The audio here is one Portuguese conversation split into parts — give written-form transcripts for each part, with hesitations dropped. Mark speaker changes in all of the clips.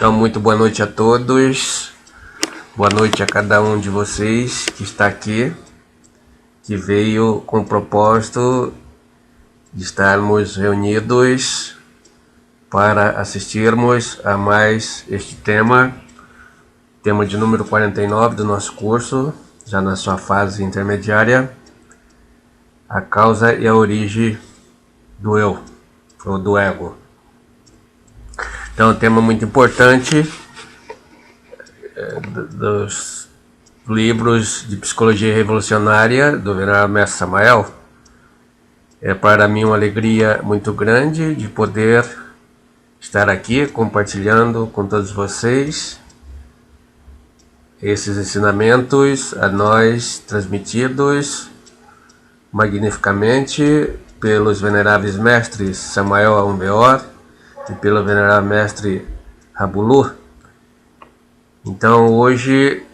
Speaker 1: Então, muito boa noite a todos, boa noite a cada um de vocês que está aqui, que veio com o propósito de estarmos reunidos para assistirmos a mais este tema de número 49 do nosso curso, já na sua fase intermediária, a causa e a origem do eu, ou do ego. Então, um tema muito importante dos livros de psicologia revolucionária do venerável mestre Samael. É para mim uma alegria muito grande de poder estar aqui compartilhando com todos vocês esses ensinamentos a nós transmitidos magnificamente pelos veneráveis mestres Samael Aumbeor e pelo venerável mestre Rabulu. Então hoje,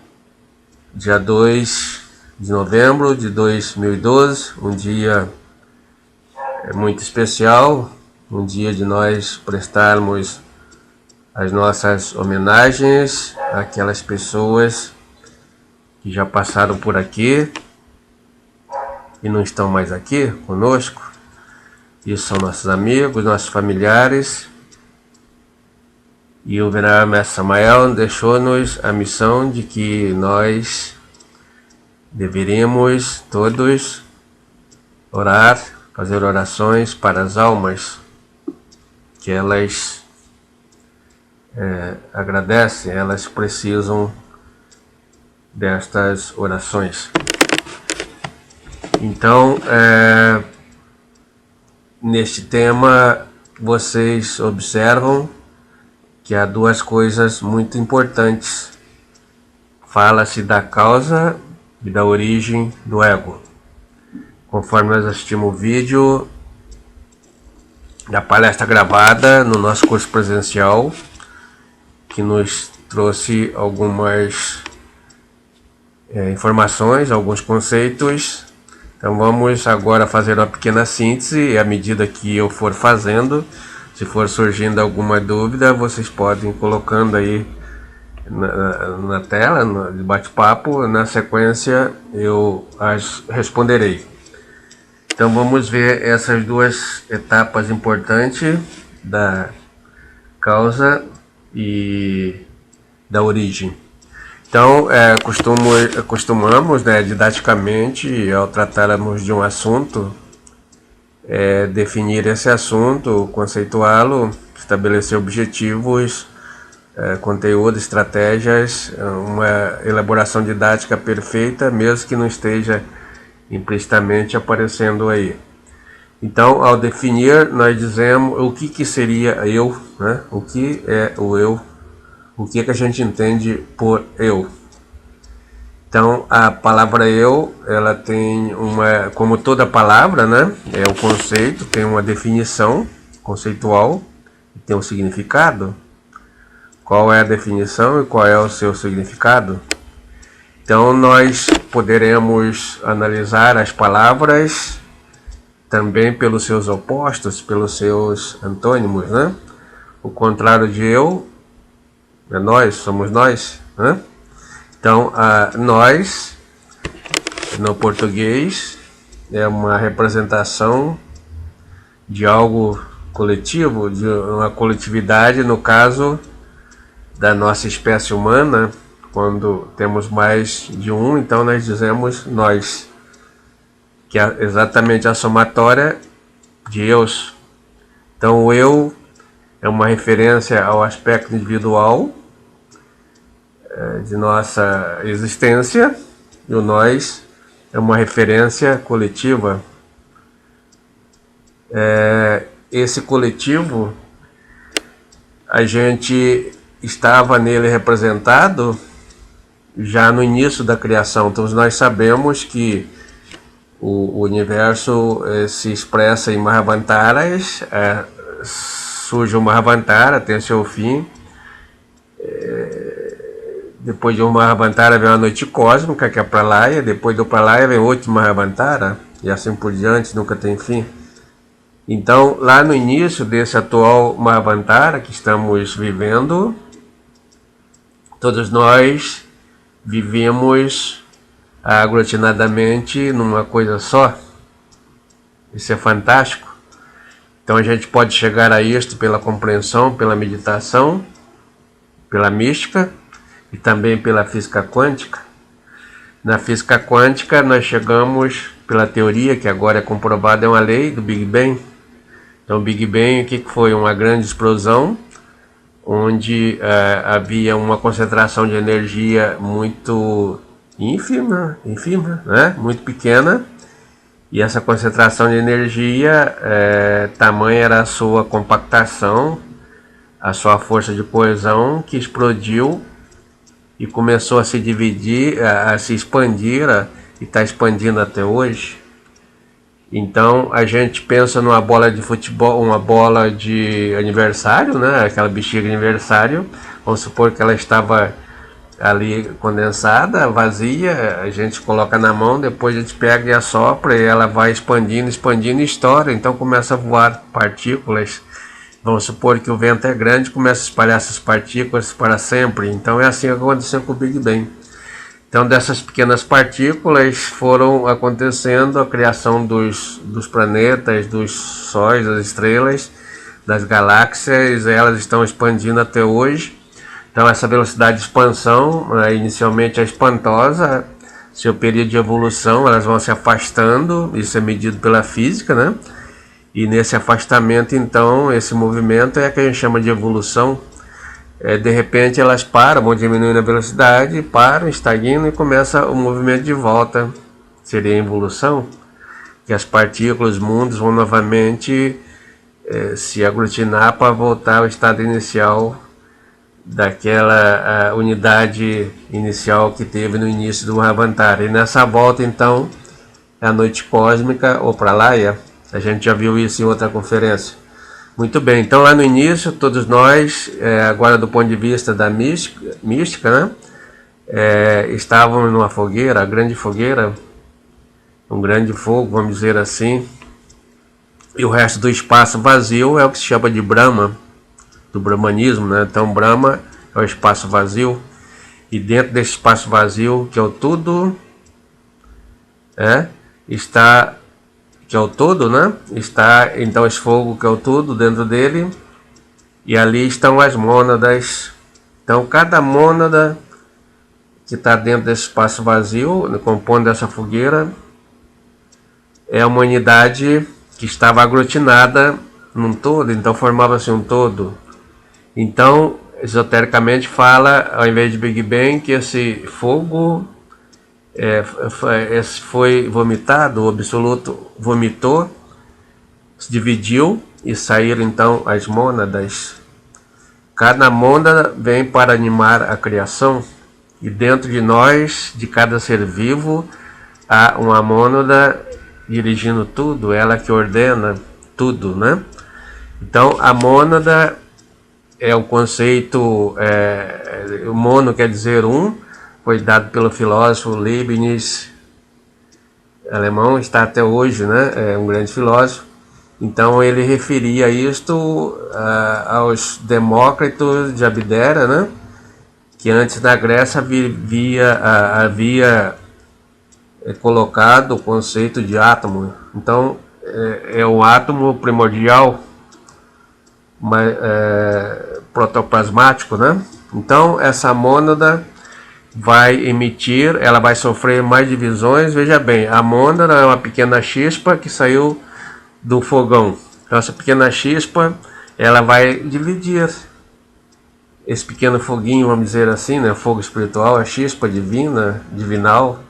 Speaker 1: dia 2 de novembro de 2012, um dia muito especial, um dia de nós prestarmos as nossas homenagens àquelas pessoas que já passaram por aqui e não estão mais aqui conosco. Isso são nossos amigos, nossos familiares. E o venerável mestre Samael deixou-nos a missão de que nós deveríamos todos orar, fazer orações para as almas que elas agradecem, elas precisam destas orações. Então, neste tema, vocês observam que há duas coisas muito importantes. Fala-se da causa e da origem do ego. Conforme nós assistimos o vídeo da palestra gravada no nosso curso presencial, que nos trouxe algumas informações, alguns conceitos. Então vamos agora fazer uma pequena síntese, e à medida que eu for fazendo, se for surgindo alguma dúvida, vocês podem ir colocando aí na tela, no bate-papo. Na sequência eu as responderei. Então vamos ver essas duas etapas importantes da causa e da origem. Então, costumamos, didaticamente, ao tratarmos de um assunto, definir esse assunto, conceituá-lo, estabelecer objetivos, conteúdo, estratégias, uma elaboração didática perfeita, mesmo que não esteja implicitamente aparecendo aí. Então, ao definir, nós dizemos o que seria eu, né? O que é o eu, o que a gente entende por eu. Então, a palavra eu, ela tem como toda palavra, né? É um conceito, tem uma definição conceitual, tem um significado. Qual é a definição e qual é o seu significado? Então, nós poderemos analisar as palavras também pelos seus opostos, pelos seus antônimos, né? O contrário de eu é nós, somos nós, né? Então, nós, no português, é uma representação de algo coletivo, de uma coletividade, no caso da nossa espécie humana. Quando temos mais de um, então nós dizemos nós, que é exatamente a somatória de eus. Então, o eu é uma referência ao aspecto individual de nossa existência, e o nós é uma referência coletiva. Esse coletivo, a gente estava nele representado já no início da criação. Então nós sabemos que o universo se expressa em Mahavantaras, surge o Mahavantara, tem seu fim. Depois de um Mahavantara vem uma noite cósmica, que é a Pralaya. Depois do Pralaya vem outro Mahavantara, e assim por diante, nunca tem fim. Então, lá no início desse atual Mahavantara que estamos vivendo, Todos nós vivemos aglutinadamente numa coisa só. Isso é fantástico. Então a gente pode chegar a isto pela compreensão, pela meditação, pela mística e também pela física quântica. Na física quântica nós chegamos pela teoria, que agora é comprovada, é uma lei do Big Bang. Então o Big Bang, o que foi? Uma grande explosão, onde havia uma concentração de energia muito ínfima, né? Muito pequena, e essa concentração de energia, tamanha era a sua compactação, a sua força de coesão, que explodiu e começou a se dividir, a se expandir, e está expandindo até hoje. Então a gente pensa numa bola de futebol, uma bola de aniversário, né? Aquela bexiga de aniversário. Vamos supor que ela estava ali condensada, vazia. A gente coloca na mão, depois a gente pega e assopra, e ela vai expandindo, expandindo e estoura. Então começa a voar partículas. Vamos supor que o vento é grande, começa a espalhar essas partículas para sempre. Então é assim que aconteceu com o Big Bang. Então dessas pequenas partículas foram acontecendo a criação dos planetas, dos sóis, das estrelas, das galáxias. Elas estão expandindo até hoje. Então essa velocidade de expansão, inicialmente é espantosa. Seu período de evolução, elas vão se afastando. Isso é medido pela física, né? E nesse afastamento, então, esse movimento é que a gente chama de evolução. De repente elas param, vão diminuindo a velocidade, param, estagnam e começa o movimento de volta. Seria a evolução, que as partículas, os mundos vão novamente se aglutinar para voltar ao estado inicial daquela unidade inicial que teve no início do Mahavantara. E nessa volta, então, é a noite cósmica ou Pralaya. A gente já viu isso em outra conferência. Muito bem, então lá no início, todos nós, agora do ponto de vista da mística, né? Estávamos numa fogueira, grande fogueira, um grande fogo, vamos dizer assim, e o resto do espaço vazio é o que se chama de Brahma, do brahmanismo, né? Então Brahma é o espaço vazio, e dentro desse espaço vazio, que é o tudo, está... que é o todo, né? Está então esse fogo que é o tudo dentro dele, e ali estão as mônadas. Então cada mônada que está dentro desse espaço vazio, compondo essa fogueira, é uma unidade que estava aglutinada num todo, então formava-se um todo. Então, esotericamente fala, ao invés de Big Bang, que esse fogo foi vomitado, o absoluto vomitou, se dividiu e saíram então as mônadas. Cada mônada vem para animar a criação, e dentro de nós, de cada ser vivo, há uma mônada dirigindo tudo, ela que ordena tudo, né? Então a mônada é o conceito, o mono quer dizer um, foi dado pelo filósofo Leibniz, alemão, está até hoje, né? É um grande filósofo. Então ele referia isto aos Demócritos de Abdera, né? Que antes na Grécia havia colocado o conceito de átomo. Então é o átomo primordial, protoplasmático, né? Então essa mônada vai emitir, ela vai sofrer mais divisões. Veja bem, a mônada é uma pequena chispa que saiu do fogão. Então essa pequena chispa, ela vai dividir esse pequeno foguinho, vamos dizer assim, né? Fogo espiritual, a chispa divina, divinal,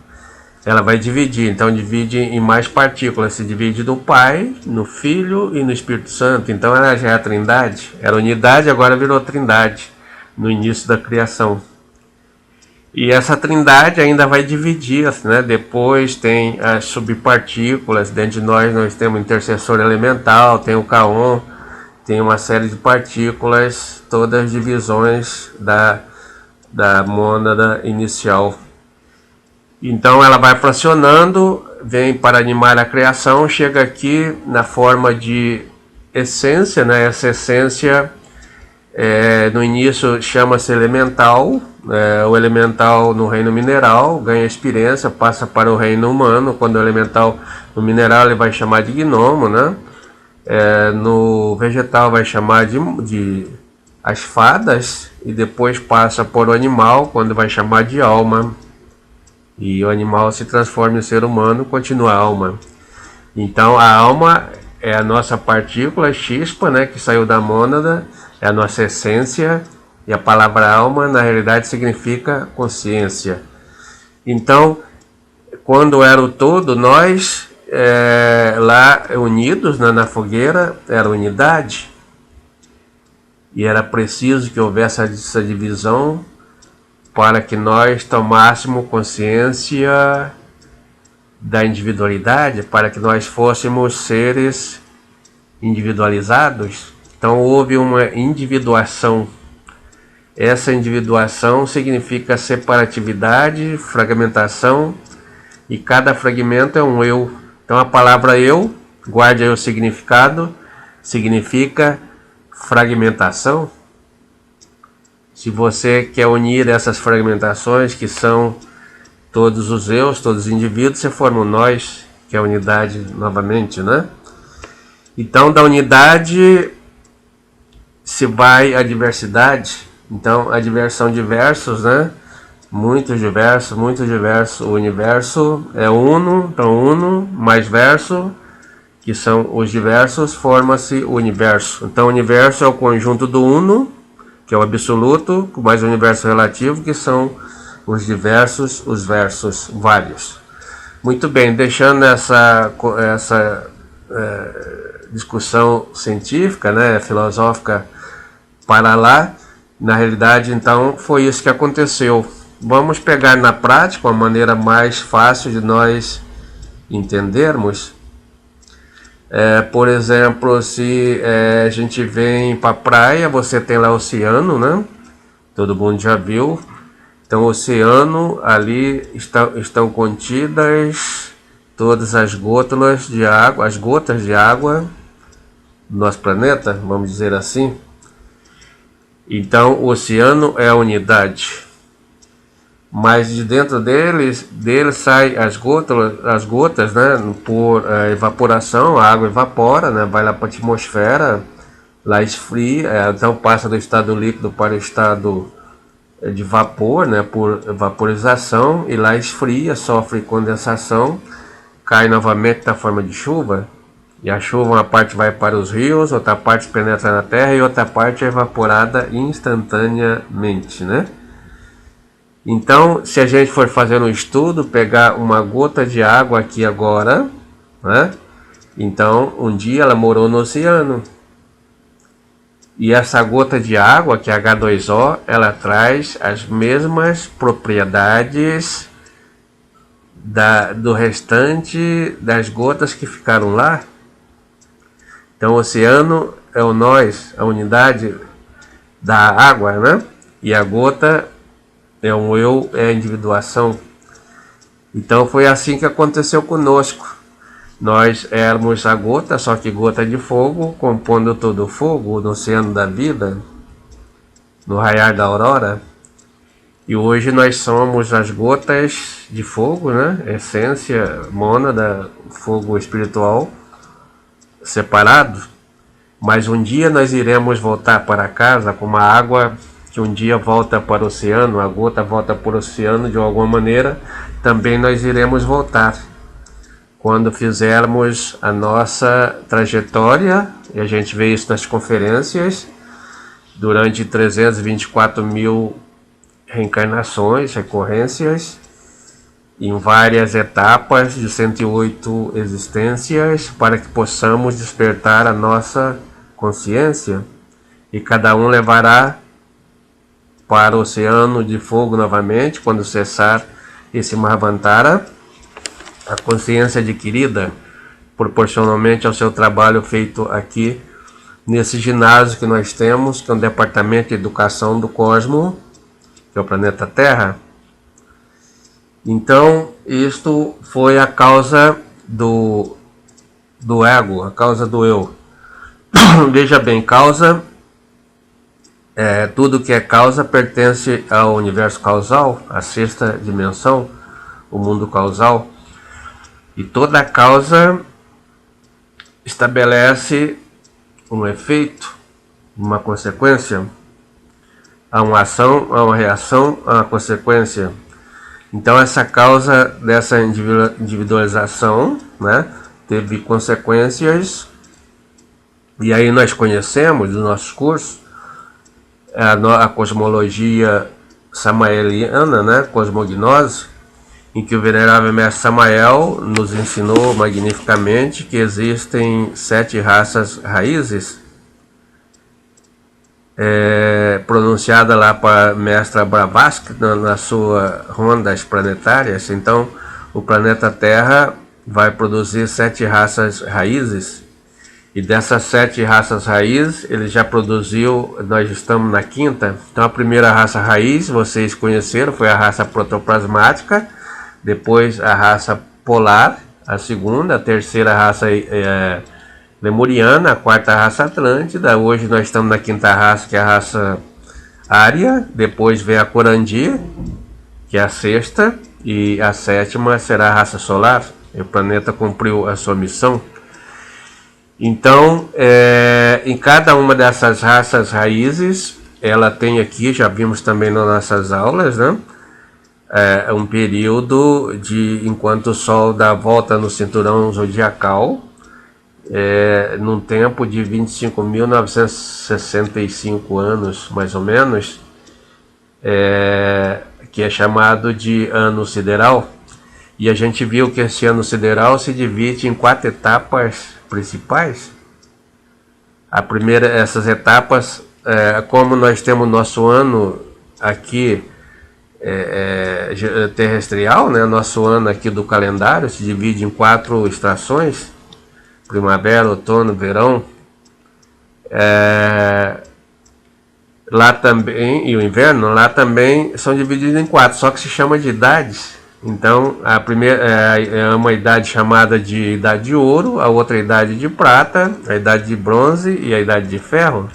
Speaker 1: ela vai dividir. Então divide em mais partículas, se divide no Pai, no Filho e no Espírito Santo. Então ela já é a Trindade, era unidade, agora virou Trindade no início da criação. E essa Trindade ainda vai dividir, né? Depois tem as subpartículas. Dentro de nós temos o intercessor elemental, tem o Kaon, tem uma série de partículas, todas as divisões da mônada inicial. Então ela vai fracionando, vem para animar a criação, chega aqui na forma de essência, né? Essa essência no início chama-se elemental, o elemental no reino mineral ganha experiência, passa para o reino humano. Quando o elemental no mineral ele vai chamar de gnomo, né? No vegetal vai chamar de as fadas, e depois passa por o animal, quando vai chamar de alma, e o animal se transforma em ser humano, continua a alma. Então a alma é a nossa partícula chispa, né, que saiu da mônada, é a nossa essência, e a palavra alma na realidade significa consciência. Então, quando era o todo, nós lá unidos, né, na fogueira, era unidade, e era preciso que houvesse essa divisão para que nós tomássemos consciência da individualidade, para que nós fôssemos seres individualizados. Então houve uma individuação. Essa individuação significa separatividade, fragmentação, e cada fragmento é um eu. Então a palavra eu, guarde aí o significado, significa fragmentação. Se você quer unir essas fragmentações, que são todos os eus, todos os indivíduos, você forma o nós, que é a unidade novamente, né? Então da unidade se vai a diversidade. Então a diversão de versos, né? Muitos diversos, o universo é uno, então uno mais verso, que são os diversos, forma-se o universo. Então o universo é o conjunto do uno, que é o absoluto, mais o universo relativo, que são os diversos, os versos vários. Muito bem, deixando essa discussão científica, né, filosófica para lá, na realidade, então, foi isso que aconteceu. Vamos pegar na prática uma maneira mais fácil de nós entendermos. Por exemplo, se a gente vem para a praia, você tem lá o oceano, né? Todo mundo já viu. Então, o oceano, ali estão contidas todas as gotas de água do nosso planeta, vamos dizer assim. Então, o oceano é a unidade. Mas de dentro dele saem as gotas, né, por evaporação, a água evapora, né, vai lá para a atmosfera, lá esfria, então passa do estado líquido para o estado de vapor, né, por vaporização, e lá esfria, sofre condensação, cai novamente na forma de chuva, e a chuva, uma parte vai para os rios, outra parte penetra na terra e outra parte é evaporada instantaneamente, né? Então, se a gente for fazer um estudo, pegar uma gota de água aqui agora, né? Então, um dia ela morou no oceano. E essa gota de água, que é H2O, ela traz as mesmas propriedades do restante das gotas que ficaram lá. Então, o oceano é o nós, a unidade da água, né? E a gota é um eu, é a individuação. Então foi assim que aconteceu conosco. Nós éramos a gota, só que gota de fogo, compondo todo o fogo no oceano da vida, no raiar da aurora. E hoje nós somos as gotas de fogo, né? Essência, mônada, fogo espiritual, separado. Mas um dia nós iremos voltar para casa como a água que um dia volta para o oceano, a gota volta para o oceano de alguma maneira, também nós iremos voltar. Quando fizermos a nossa trajetória, e a gente vê isso nas conferências, durante 324 mil reencarnações, recorrências, em várias etapas de 108 existências, para que possamos despertar a nossa consciência, e cada um levará para o oceano de fogo novamente, quando cessar esse Mahavantara, a consciência adquirida proporcionalmente ao seu trabalho feito aqui, nesse ginásio que nós temos, que é um departamento de educação do cosmo, que é o planeta Terra. Então, isto foi a causa do ego, a causa do eu. Veja bem, causa Tudo que é causa pertence ao universo causal, à sexta dimensão, o mundo causal. E toda causa estabelece um efeito, uma consequência. Há uma ação, há uma reação, há uma consequência. Então essa causa dessa individualização, né, teve consequências. E aí nós conhecemos dos nossos cursos a cosmologia samaeliana, né, cosmognose, em que o venerável mestre Samael nos ensinou magnificamente que existem 7 raças raízes, pronunciada lá para a mestra Blavatsky na sua rondas planetárias. Então o planeta Terra vai produzir 7 raças raízes, e dessas 7 raças raízes ele já produziu, nós estamos na 5ª. Então a primeira raça raiz, vocês conheceram, foi a raça protoplasmática, depois a raça polar, a segunda, a terceira raça lemuriana, a 4ª raça atlântida. Hoje nós estamos na 5ª raça, que é a raça ária. Depois vem a corandi, que é a 6ª, e a 7ª será a raça solar. E o planeta cumpriu a sua missão. Então, em cada uma dessas raças raízes, ela tem aqui, já vimos também nas nossas aulas, né, um período de enquanto o Sol dá a volta no cinturão zodiacal, num tempo de 25.965 anos, mais ou menos, que é chamado de ano sideral. E a gente viu que esse ano sideral se divide em 4 etapas principais. A primeira, essas etapas, como nós temos nosso ano aqui terrestrial, né, nosso ano aqui do calendário se divide em 4 estações: primavera, outono, verão, lá também, e o inverno. Lá também são divididos em 4, só que se chama de idades. Então a primeira é uma idade chamada de idade de ouro, a outra idade de prata, a idade de bronze e a idade de ferro.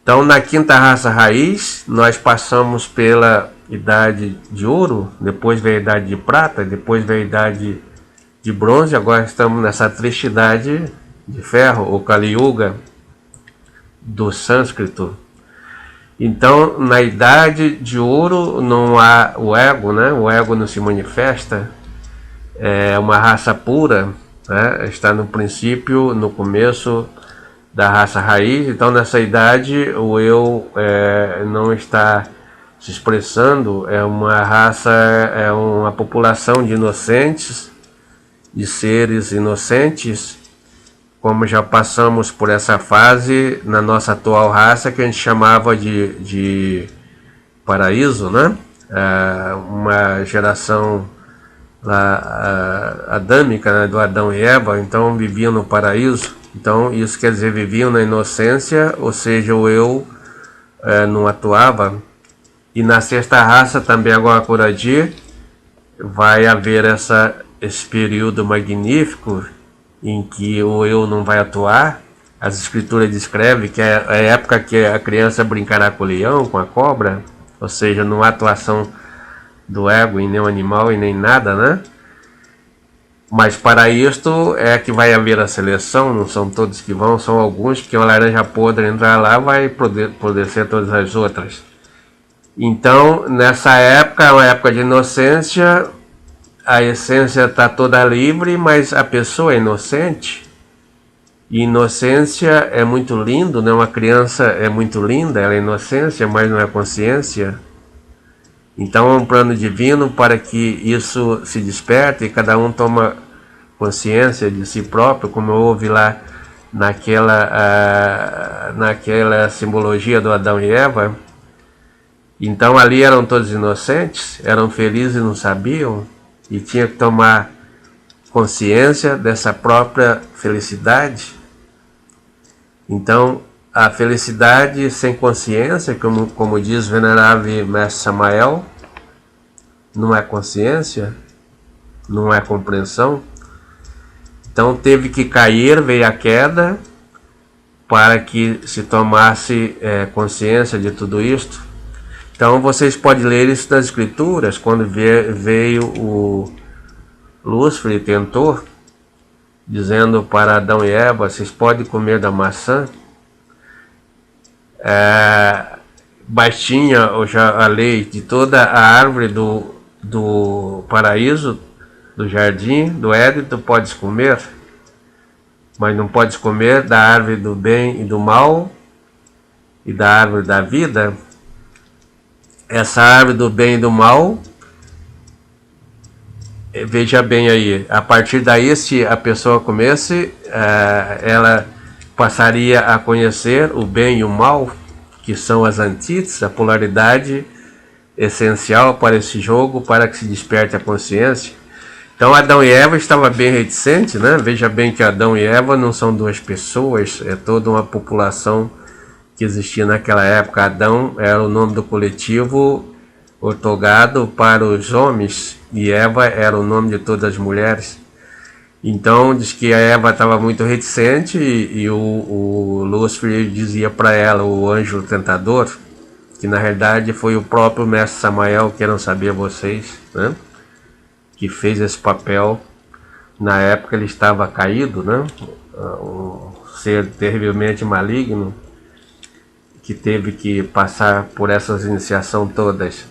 Speaker 1: Então na 5ª raça raiz nós passamos pela idade de ouro, depois veio a idade de prata, depois veio a idade de bronze, agora estamos nessa triste idade de ferro, ou Kali Yuga do sânscrito. Então, na idade de ouro não há o ego, né? O ego não se manifesta, é uma raça pura, né? Está no princípio, no começo da raça raiz. Então, nessa idade, o eu não está se expressando, é uma raça, é uma população de inocentes, de seres inocentes, como já passamos por essa fase na nossa atual raça, que a gente chamava de paraíso, né? Uma geração lá, adâmica, né? Do Adão e Eva, então viviam no paraíso. Então isso quer dizer, viviam na inocência, ou seja, o eu não atuava. E na 6ª raça também, agora Coradi, vai haver esse período magnífico em que o eu não vai atuar. As escrituras descrevem que é a época que a criança brincará com o leão, com a cobra, ou seja, não há atuação do ego em nenhum animal e nem nada, né? Mas para isto é que vai haver a seleção, não são todos que vão, são alguns, porque uma laranja podre entrar lá vai poder ser todas as outras. Então, nessa época, é uma época de inocência, a essência está toda livre, mas a pessoa é inocente. E inocência é muito lindo, né? Uma criança é muito linda, ela é inocência, mas não é consciência. Então é um plano divino para que isso se desperte e cada um toma consciência de si próprio, como houve lá naquela simbologia do Adão e Eva. Então ali eram todos inocentes, eram felizes e não sabiam, e tinha que tomar consciência dessa própria felicidade. Então a felicidade sem consciência, como diz o venerável mestre Samael, não é consciência, não é compreensão. Então teve que cair, veio a queda, para que se tomasse consciência de tudo isto. Então vocês podem ler isso nas escrituras, quando veio o Lúcifer e tentou, dizendo para Adão e Eva, vocês podem comer da maçã. Mas tinha já a lei de toda a árvore do paraíso, do jardim, do Éden, tu podes comer, mas não podes comer da árvore do bem e do mal e da árvore da vida. Essa árvore do bem e do mal, veja bem aí, a partir daí, se a pessoa comesse, ela passaria a conhecer o bem e o mal, que são as antíteses, a polaridade essencial para esse jogo, para que se desperte a consciência. Então Adão e Eva estavam bem reticentes, né? Veja bem que Adão e Eva não são duas pessoas, é toda uma população que existia naquela época. Adão era o nome do coletivo otorgado para os homens e Eva era o nome de todas as mulheres. Então diz que a Eva estava muito reticente e o Lúcifer dizia para ela, o anjo tentador, que na realidade foi o próprio mestre Samael, que não sabia vocês, né? Que fez esse papel. Na época ele estava caído, né? Um ser terrivelmente maligno, que teve que passar por essas iniciações todas.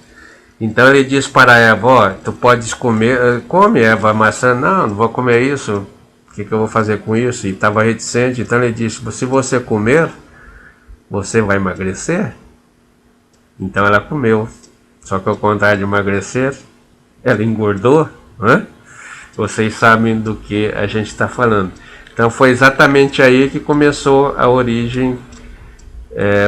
Speaker 1: Então ele diz para Eva, ó, tu podes comer, come Eva a maçã. Não vou comer isso, o que eu vou fazer com isso? E estava reticente, então ele disse, se você comer, você vai emagrecer. Então ela comeu, só que ao contrário de emagrecer, ela engordou, né? Vocês sabem do que a gente está falando. Então foi exatamente aí que começou a origem,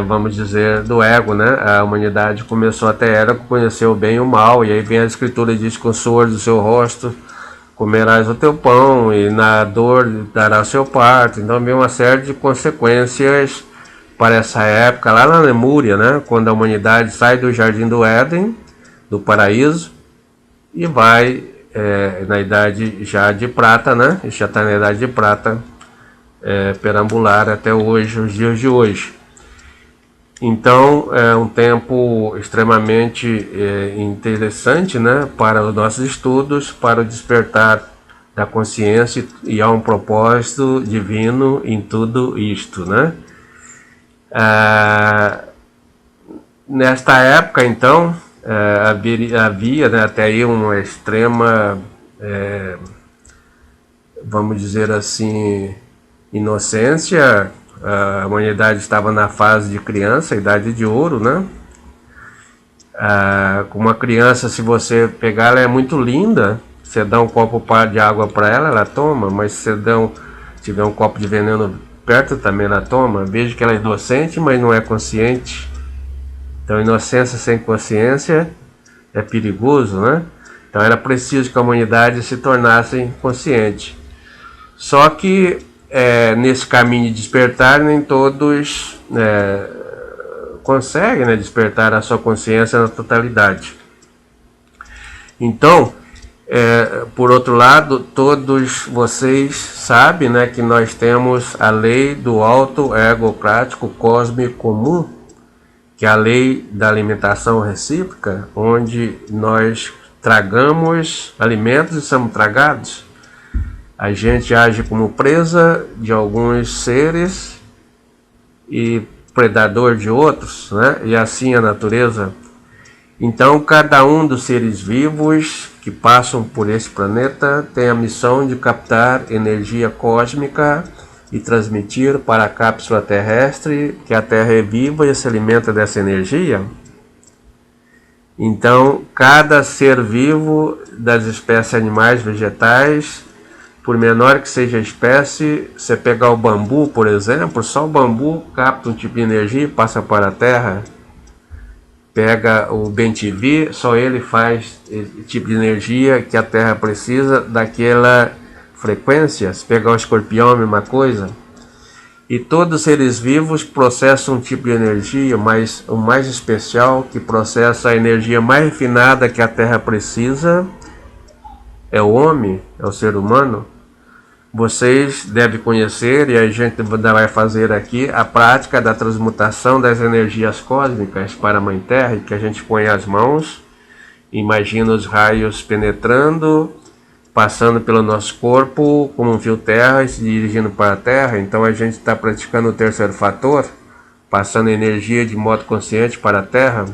Speaker 1: vamos dizer, do ego, né? A humanidade começou até era conhecer o bem e o mal, e aí vem a escritura e diz, com o suor do seu rosto comerás o teu pão, e na dor dará o seu parto. Então vem uma série de consequências para essa época, lá na Lemúria, né? Quando a humanidade sai do jardim do Éden, do paraíso, e vai na idade já de prata, né? Já está na idade de prata, perambular até hoje, os dias de hoje. Então é um tempo extremamente interessante, né? Para os nossos estudos, para o despertar da consciência, e há um propósito divino em tudo isto, né? Nesta época, então, havia, né, até aí uma extrema, vamos dizer assim, inocência. A humanidade estava na fase de criança, idade de ouro, né? Com uma criança, se você pegar, ela é muito linda. Você dá um copo de água para ela, ela toma, mas se você tiver um copo de veneno perto, também ela toma. Veja que ela é inocente, mas não é consciente. Então inocência sem consciência é perigoso, né? Então era preciso que a humanidade se tornasse consciente. Só que nesse caminho de despertar, nem todos conseguem, né, despertar a sua consciência na totalidade. Então, por outro lado, todos vocês sabem, né, que nós temos a lei do alto ego prático cósmico comum, que é a lei da alimentação recíproca, onde nós tragamos alimentos e somos tragados. A gente age como presa de alguns seres e predador de outros, né? E assim a natureza. Então, cada um dos seres vivos que passam por esse planeta tem a missão de captar energia cósmica e transmitir para a cápsula terrestre, que a Terra é viva e se alimenta dessa energia. Então, cada ser vivo das espécies animais, vegetais, por menor que seja a espécie, você pegar o bambu, por exemplo, só o bambu capta um tipo de energia e passa para a Terra. Pega o bem-te-vi, só ele faz esse tipo de energia que a Terra precisa daquela frequência. Se pegar o escorpião, a mesma coisa. E todos os seres vivos processam um tipo de energia, mas o mais especial, que processa a energia mais refinada que a Terra precisa, é o homem, é o ser humano. Vocês devem conhecer, e a gente vai fazer aqui, a prática da transmutação das energias cósmicas para a Mãe Terra, que a gente põe as mãos, imagina os raios penetrando, passando pelo nosso corpo como um fio terra e se dirigindo para a Terra. Então a gente está praticando o terceiro fator, passando energia de modo consciente para a Terra.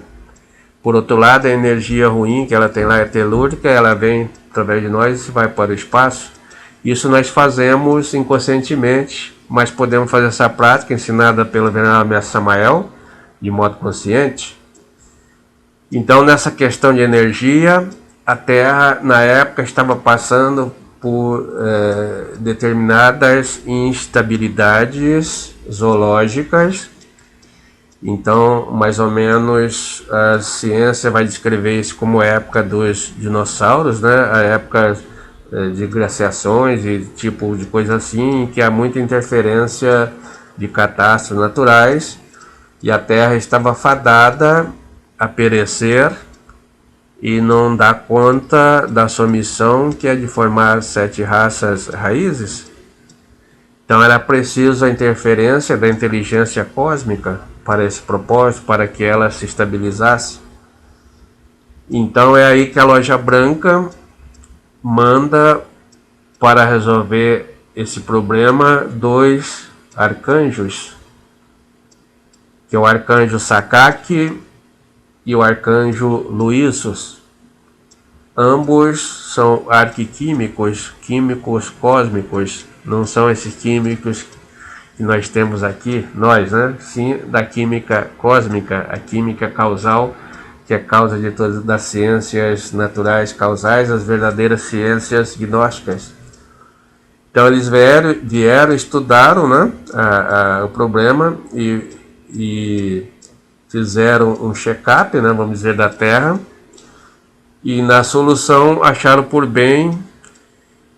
Speaker 1: Por outro lado, a energia ruim que ela tem lá é telúrica, ela vem através de nós e vai para o espaço. Isso nós fazemos inconscientemente, mas podemos fazer essa prática ensinada pelo Venerável Mestre Samael, de modo consciente. Então, nessa questão de energia, a Terra, na época, estava passando por determinadas instabilidades zoológicas. Então, mais ou menos, a ciência vai descrever isso como a época dos dinossauros, né? A época de glaciações e tipo de coisa assim, em que há muita interferência de catástrofes naturais e a Terra estava fadada a perecer e não dá conta da sua missão, que é de formar 7 raças raízes. Então era preciso a interferência da inteligência cósmica para esse propósito, para que ela se estabilizasse. Então é aí que a Loja Branca manda para resolver esse problema 2 arcanjos, que é o arcanjo Sakaki e o arcanjo Luísos. Ambos são arquiquímicos, químicos cósmicos, não são esses químicos que nós temos aqui, nós, né? Sim, da química cósmica, a química causal, que é causa de todas das ciências naturais causais, as verdadeiras ciências gnósticas. Então eles vieram estudaram, né, o problema e fizeram um check-up, né, vamos dizer, da Terra, e na solução acharam por bem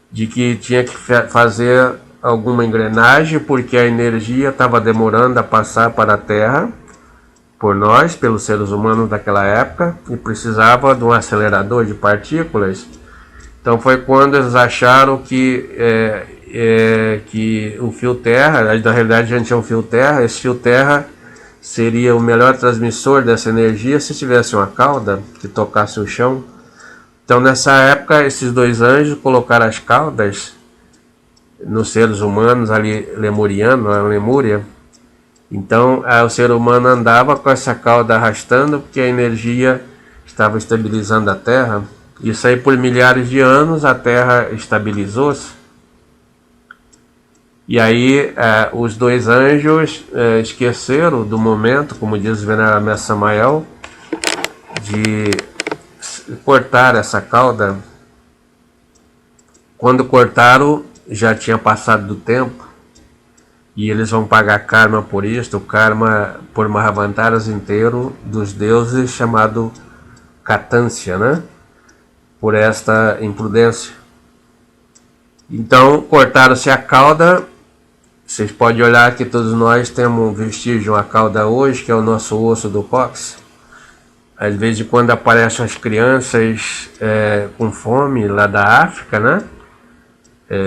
Speaker 1: de que tinha que fazer alguma engrenagem, porque a energia estava demorando a passar para a Terra, por nós, pelos seres humanos daquela época, e precisava de um acelerador de partículas. Então foi quando eles acharam que o fio terra, na realidade a gente tinha um fio terra, esse fio terra seria o melhor transmissor dessa energia se tivesse uma cauda que tocasse o chão. Então nessa época esses 2 anjos colocaram as caudas nos seres humanos ali lemuriano, na Lemúria. Então o ser humano andava com essa cauda arrastando, porque a energia estava estabilizando a Terra. Isso aí por milhares de anos a Terra estabilizou-se. E aí os 2 anjos esqueceram do momento, como diz o Venerável Mestre Samael, de cortar essa cauda. Quando cortaram, já tinha passado do tempo. E eles vão pagar karma por isso, o karma por Mahavantaras inteiro dos deuses, chamado Catância, né? Por esta imprudência. Então, cortaram-se a cauda. Vocês podem olhar que todos nós temos um vestígio, uma cauda hoje, que é o nosso osso do cóccix. Às vezes, quando aparecem as crianças com fome lá da África, né?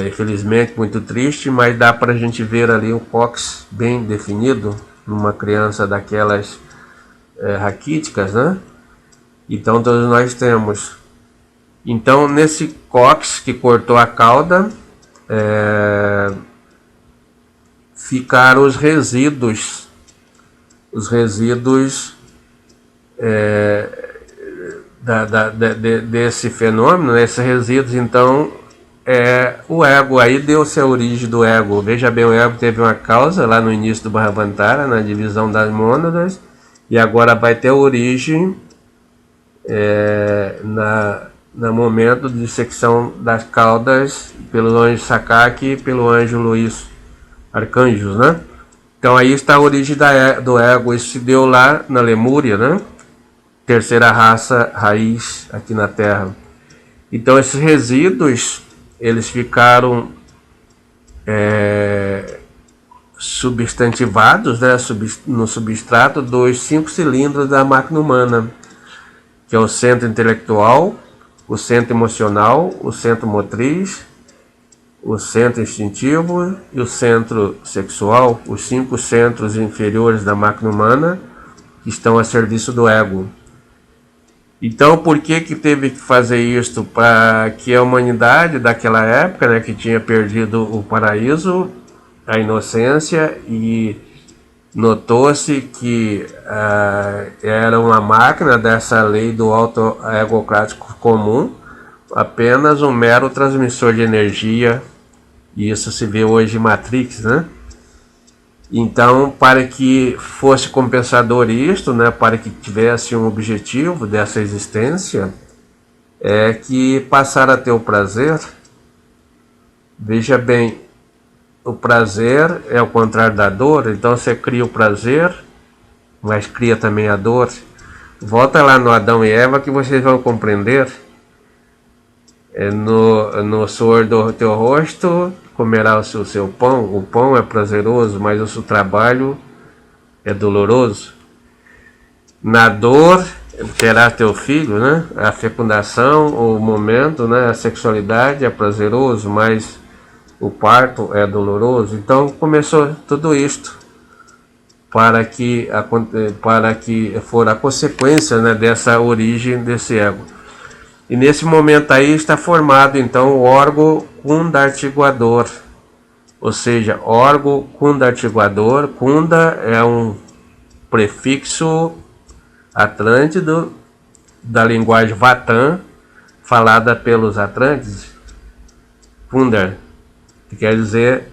Speaker 1: Infelizmente muito triste, mas dá para a gente ver ali o cóccix bem definido numa criança daquelas raquíticas, né? Então todos nós temos. Então nesse cóccix que cortou a cauda, ficaram os resíduos desse fenômeno, esses resíduos. Então o ego, aí deu-se a origem do ego. Veja bem, o ego teve uma causa lá no início do Mahavantara, na divisão das mônadas, e agora vai ter origem no momento de dissecção das caudas pelo anjo Sakaki e pelo anjo Luís, arcanjos, né? Então aí está a origem do ego. Isso se deu lá na Lemúria, né? Terceira raça raiz aqui na Terra. Então esses resíduos, eles ficaram substantivados, né, no substrato dos 5 cilindros da máquina humana, que é o centro intelectual, o centro emocional, o centro motriz o centro instintivo e o centro sexual, os 5 centros inferiores da máquina humana, que estão a serviço do ego. Então, por que teve que fazer isto? Para que a humanidade daquela época, né, que tinha perdido o paraíso, a inocência, e notou-se que era uma máquina dessa lei do auto-egocrático comum, apenas um mero transmissor de energia, e isso se vê hoje em Matrix, né? Então, para que fosse compensador isto, né, para que tivesse um objetivo dessa existência, é que passar a ter o prazer. Veja bem, o prazer é o contrário da dor, então você cria o prazer, mas cria também a dor. Volta lá no Adão e Eva que vocês vão compreender. No suor do teu rosto comerá o seu pão. O pão é prazeroso, mas o seu trabalho é doloroso. Na dor terá teu filho, né? A fecundação, o momento, né? A sexualidade é prazeroso, mas o parto é doloroso. Então começou tudo isto para que for a consequência, né, dessa origem desse ego. E nesse momento aí está formado então o órgão kundartiguador, ou seja, órgão kundartiguador. Kunda é um prefixo atlântido da linguagem Vatan, falada pelos Atlântides. Kundar, que quer dizer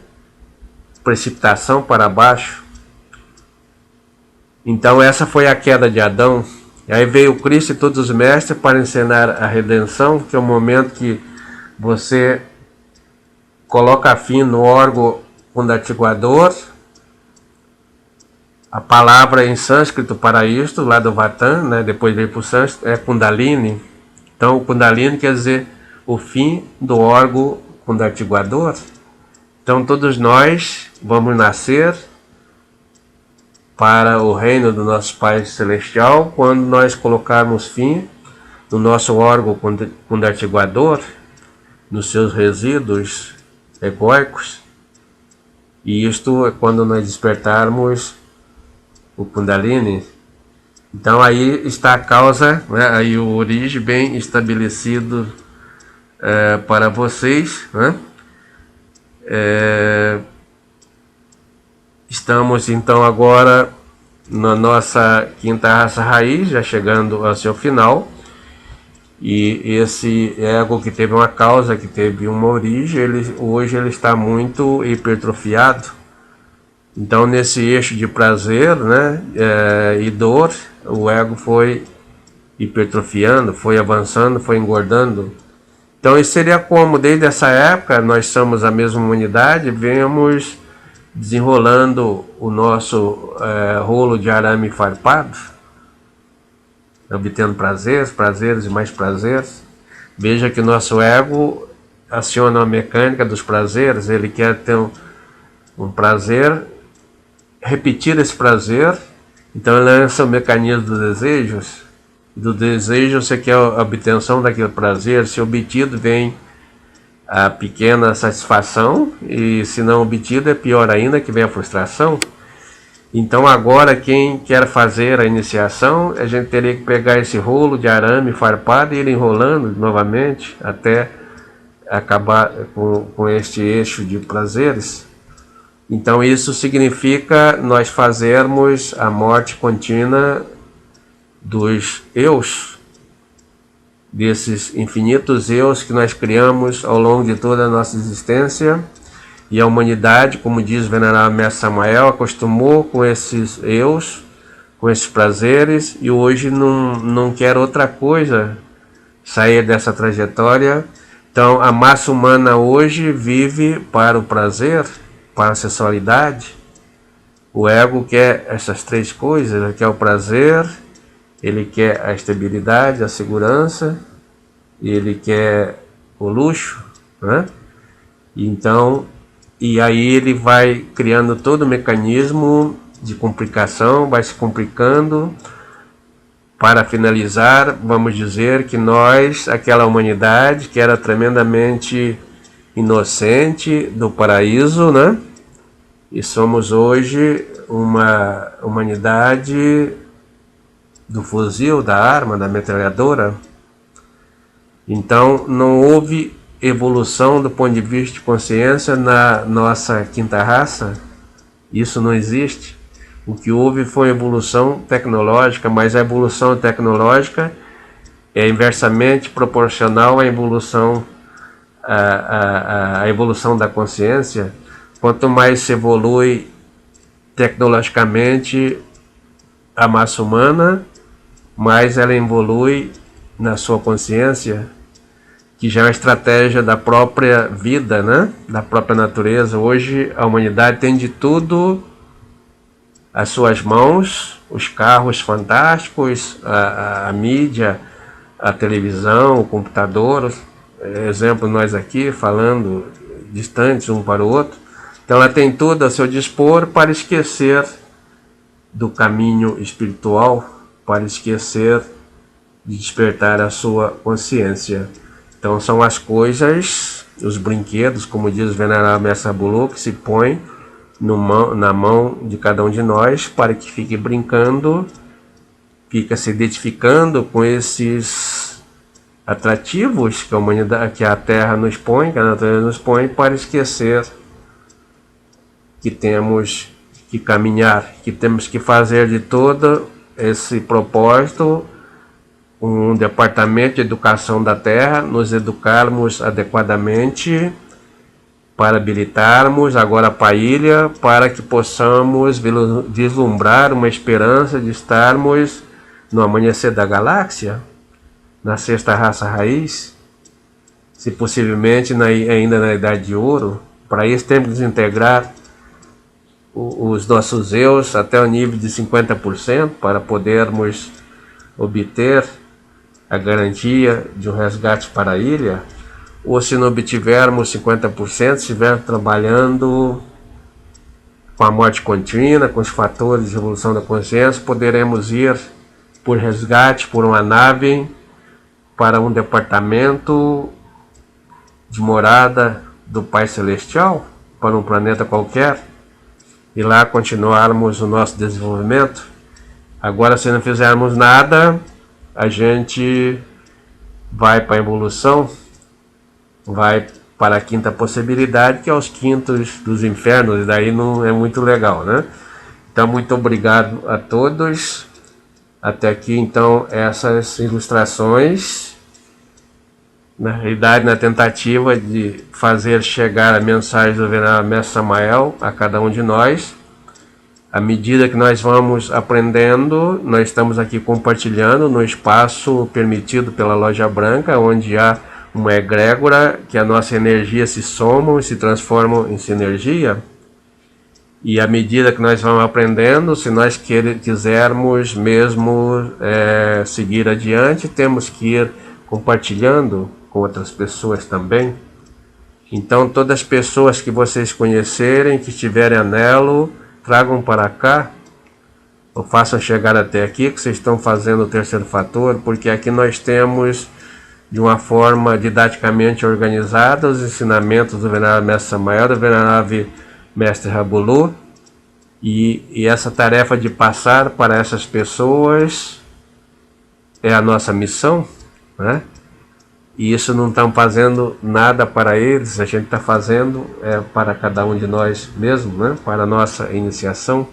Speaker 1: precipitação para baixo. Então essa foi a queda de Adão. E aí veio o Cristo e todos os mestres para ensinar a redenção, que é o momento que você coloca fim no órgão kundartiguador. A palavra em sânscrito para isto, lá do Vatan, né, depois veio para o sânscrito, é Kundalini. Então o Kundalini quer dizer o fim do órgão kundartiguador. Então todos nós vamos nascer para o reino do nosso Pai Celestial quando nós colocarmos fim no nosso órgão kundartiguador, nos seus resíduos egóicos. E isto é quando nós despertarmos o Kundalini. Então aí está a causa, né, aí o origem bem estabelecido para vocês, né? Estamos então agora na nossa quinta raça raiz, já chegando ao seu final. E esse ego que teve uma causa, que teve uma origem, hoje ele está muito hipertrofiado. Então nesse eixo de prazer, né, e dor, o ego foi hipertrofiando, foi avançando, foi engordando. Então isso seria como, desde essa época, nós somos a mesma humanidade, vemos desenrolando o nosso rolo de arame farpado, obtendo prazeres e mais prazeres. Veja que o nosso ego aciona a mecânica dos prazeres, ele quer ter um prazer, repetir esse prazer, então ele lança o mecanismo dos desejos. Do desejo você quer a obtenção daquele prazer, se obtido vem a pequena satisfação, e se não obtido é pior ainda, que vem a frustração. Então agora quem quer fazer a iniciação, a gente teria que pegar esse rolo de arame farpado e ir enrolando novamente até acabar com este eixo de prazeres. Então isso significa nós fazermos a morte contínua dos eus, desses infinitos eus que nós criamos ao longo de toda a nossa existência. E a humanidade, como diz o venerável Mestre Samael, acostumou com esses eus, com esses prazeres, e hoje não quer outra coisa sair dessa trajetória. Então a massa humana hoje vive para o prazer, para a sexualidade. O ego quer essas três coisas: ele quer o prazer, ele quer a estabilidade, a segurança, e ele quer o luxo, né? Então, e aí ele vai criando todo o mecanismo de complicação, vai se complicando. Para finalizar, vamos dizer que nós, aquela humanidade que era tremendamente inocente do paraíso, né? E somos hoje uma humanidade do fuzil, da arma, da metralhadora. Então não houve evolução do ponto de vista de consciência na nossa quinta raça. Isso não existe. O que houve foi evolução tecnológica, mas a evolução tecnológica é inversamente proporcional à evolução, à evolução da consciência. Quanto mais se evolui tecnologicamente a massa humana, mais ela evolui na sua consciência, que já é uma estratégia da própria vida, né? Da própria natureza. Hoje a humanidade tem de tudo às suas mãos, os carros fantásticos, a mídia, a televisão, o computador, exemplo nós aqui falando distantes um para o outro. Então ela tem tudo a seu dispor para esquecer do caminho espiritual, para esquecer de despertar a sua consciência. Então são as coisas, os brinquedos, como diz o Venerável Mestre Rabulu, que se põe na mão de cada um de nós para que fique brincando, fica se identificando com esses atrativos que a humanidade, que a Terra nos põe, que a natureza nos põe, para esquecer que temos que caminhar, que temos que fazer de todo esse propósito um departamento de educação da Terra, nos educarmos adequadamente para habilitarmos agora a Pailha, para que possamos vislumbrar uma esperança de estarmos no amanhecer da galáxia, na sexta raça raiz, se possivelmente ainda na Idade de Ouro. Para isso temos que desintegrar os nossos eus até o nível de 50% para podermos obter a garantia de um resgate para a ilha. Ou se não obtivermos 50%, se estiver trabalhando com a morte contínua, com os fatores de evolução da consciência, poderemos ir por resgate, por uma nave, para um departamento de morada do Pai Celestial, para um planeta qualquer, e lá continuarmos o nosso desenvolvimento. Agora, se não fizermos nada, a gente vai para a evolução, vai para a quinta possibilidade, que é os quintos dos infernos, e daí não é muito legal, né? Então, muito obrigado a todos. Até aqui, então, essas ilustrações, na realidade, na tentativa de fazer chegar a mensagem do Venerável Mestre Samael a cada um de nós. À medida que nós vamos aprendendo, nós estamos aqui compartilhando no espaço permitido pela Loja Branca, onde há uma egrégora, que a nossa energia se somam e se transformam em sinergia. E à medida que nós vamos aprendendo, se nós quisermos mesmo seguir adiante, temos que ir compartilhando com outras pessoas também. Então, todas as pessoas que vocês conhecerem, que estiverem anelo, tragam para cá, ou façam chegar até aqui, que vocês estão fazendo o terceiro fator, porque aqui nós temos, de uma forma didaticamente organizada, os ensinamentos do Venerável Mestre Samael, do Venerável Mestre Rabulu, e essa tarefa de passar para essas pessoas é a nossa missão, né? E isso não estamos fazendo nada para eles, a gente está fazendo para cada um de nós mesmo, né? Para a nossa iniciação.